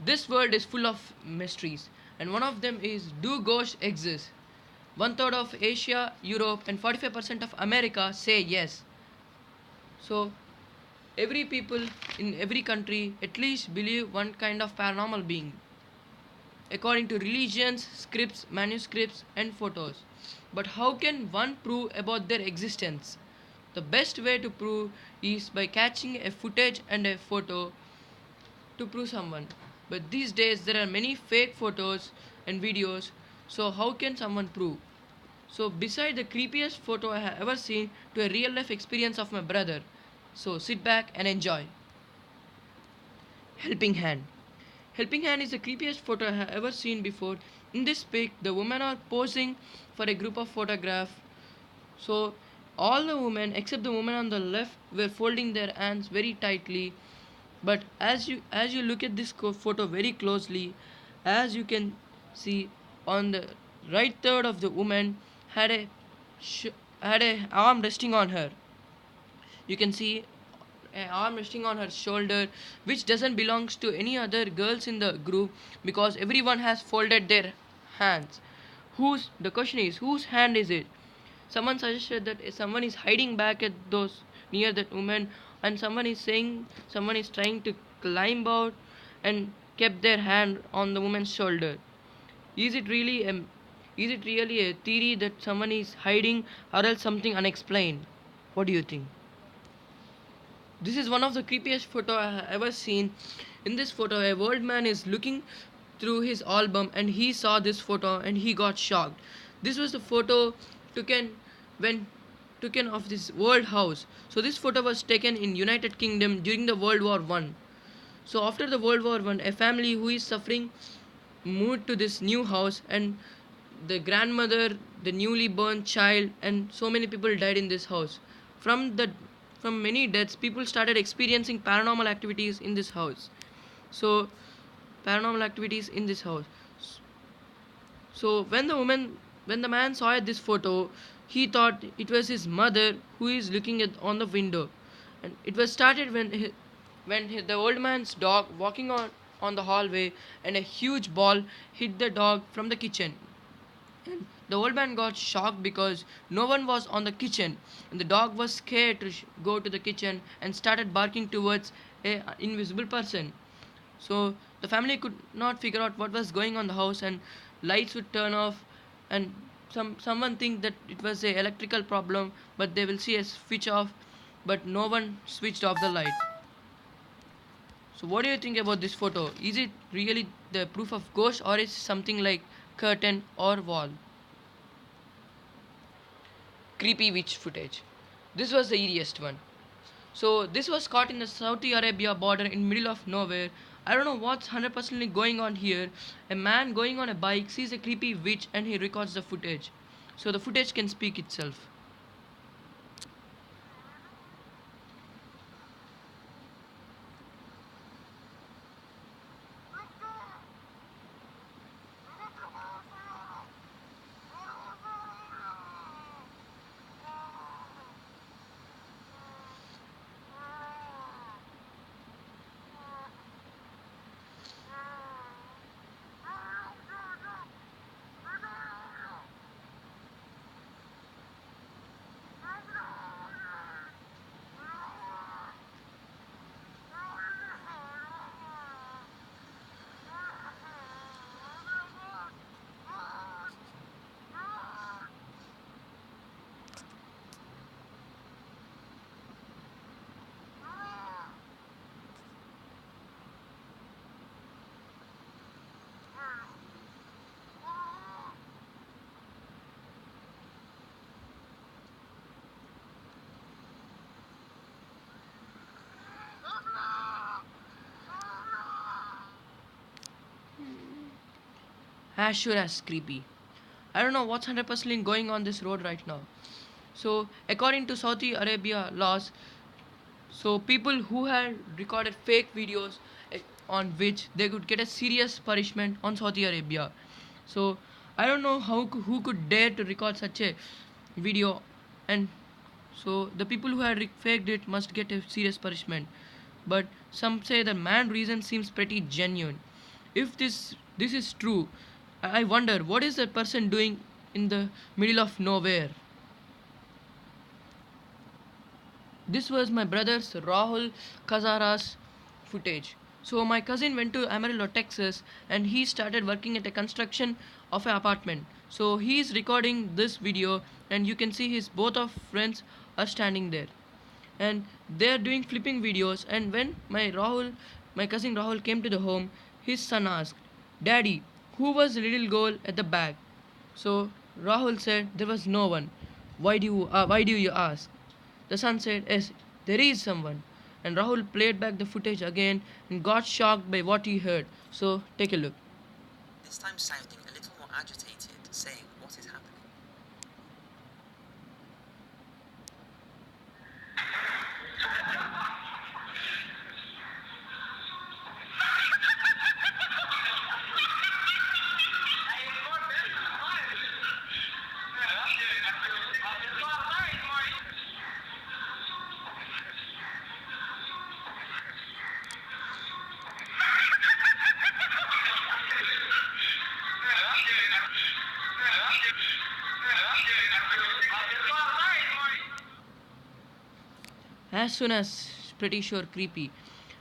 This world is full of mysteries, and one of them is, do ghosts exist? One third of Asia, Europe, and 45% of America say yes. So, every people in every country at least believe one kind of paranormal being, according to religions, scripts, manuscripts, and photos. But how can one prove about their existence? The best way to prove is by catching a footage and a photo to prove someone. But these days there are many fake photos and videos, so how can someone prove? So, beside the creepiest photo I have ever seen to a real life experience of my brother. So, sit back and enjoy. Helping Hand. Helping Hand is the creepiest photo I have ever seen before. In this pic, the women are posing for a group of photographs. So, all the women except the woman on the left were folding their hands very tightly. But as you look at this photo very closely, as you can see on the right third of the woman had a sh- had a arm resting on her. You can see an arm resting on her shoulder, which doesn't belongs to any other girls in the group because everyone has folded their hands. Whose the question is, whose hand is it? Someone suggested that someone is hiding back at those near that woman, and someone is saying someone is trying to climb out and kept their hand on the woman's shoulder. Is it really a is it really a theory that someone is hiding or else something unexplained? What do you think? This is one of the creepiest photo I have ever seen. In this photo, a old man is looking through his album and he saw this photo and he got shocked. This was the photo taken when taken of this world house. So this photo was taken in United Kingdom during the World War One. So after the World War One, a family who is suffering moved to this new house, and the grandmother, the newly born child, and so many people died in this house. From the from many deaths, people started experiencing paranormal activities in this house. So paranormal activities in this house. So when the man saw this photo, he thought it was his mother who is looking at on the window, and it was started the old man's dog walking on the hallway, and a huge ball hit the dog from the kitchen. And the old man got shocked because no one was on the kitchen, and the dog was scared to go to the kitchen and started barking towards a invisible person. So the family could not figure out what was going on the house, and lights would turn off, and someone think that it was a electrical problem, but they will see a switch off, but no one switched off the light. So what do you think about this photo? Is it really the proof of ghost, or is something like curtain or wall? Creepy witch footage. This was the eeriest one. So this was caught in the Saudi Arabia border in middle of nowhere. I don't know what's 100% going on here. A man going on a bike sees a creepy witch and he records the footage. So the footage can speak itself. As sure as creepy. I don't know what's 100% going on this road right now. So according to Saudi Arabia laws, so people who had recorded fake videos on which they could get a serious punishment on Saudi Arabia. So I don't know who could dare to record such a video, and so the people who had faked it must get a serious punishment. But some say the man reason seems pretty genuine. If this is true, I wonder what is that person doing in the middle of nowhere. This was my brother's Rahul Kazara's footage. So my cousin went to Amarillo, Texas, and he started working at a construction of an apartment. So he is recording this video, and you can see his both of friends are standing there, and they are doing flipping videos. And when my cousin Rahul came to the home, his son asked, "Daddy, who was the little girl at the back?" So Rahul said, "There was no one." Why do you ask? The son said, "Yes, there is someone." And Rahul played back the footage again and got shocked by what he heard. So take a look. This time sounding a little more agitated, saying what is happening. As soon as pretty sure creepy.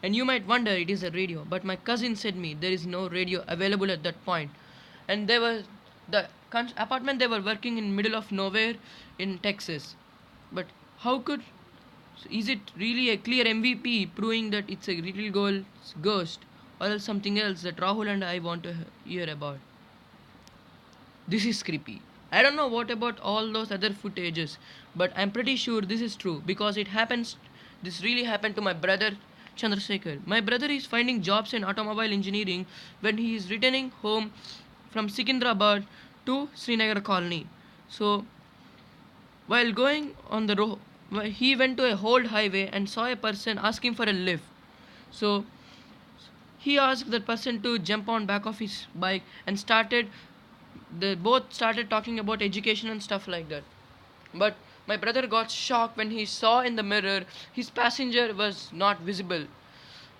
And you might wonder it is a radio, but my cousin said me there is no radio available at that point. And they were the apartment they were working in middle of nowhere in Texas. But how could is it really a clear MVP proving that it's a little girl's ghost or else something else that Rahul and I want to hear about? This is creepy. I don't know what about all those other footages, but I'm pretty sure this is true because it happens. This really happened to my brother Chandrasekhar. My brother is finding jobs in automobile engineering when he is returning home from Secunderabad to Srinagar colony. So while going on the road, he went to a whole highway and saw a person asking for a lift. So he asked that person to jump on back of his bike and started they both started talking about education and stuff like that. But my brother got shocked when he saw in the mirror his passenger was not visible.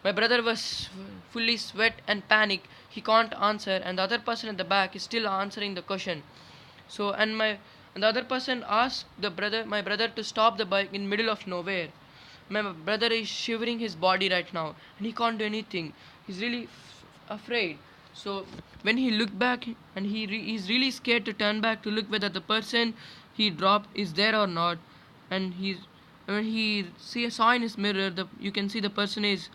My brother was fully sweat and panic. He can't answer, and the other person at the back is still answering the question. So, and the other person asked my brother to stop the bike in middle of nowhere. My brother is shivering his body right now, and he can't do anything. He's really afraid. So when he looked back, and he's really scared to turn back to look whether the person he dropped is there or not. And when he saw in his mirror, you can see the person is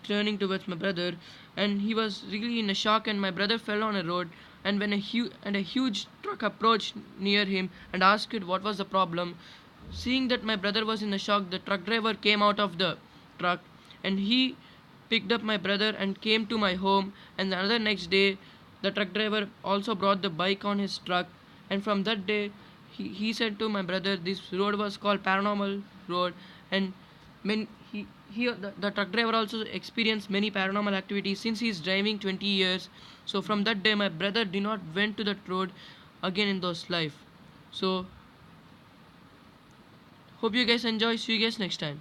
turning towards my brother, and he was really in a shock. And my brother fell on a road, and when a huge truck approached near him and asked what was the problem. Seeing that my brother was in a shock, the truck driver came out of the truck, and he picked up my brother and came to my home. And the other next day, the truck driver also brought the bike on his truck. And from that day, he said to my brother this road was called Paranormal Road. And when the truck driver also experienced many paranormal activities since he is driving 20 years. So from that day, my brother did not went to that road again in those life. So hope you guys enjoy. See you guys next time.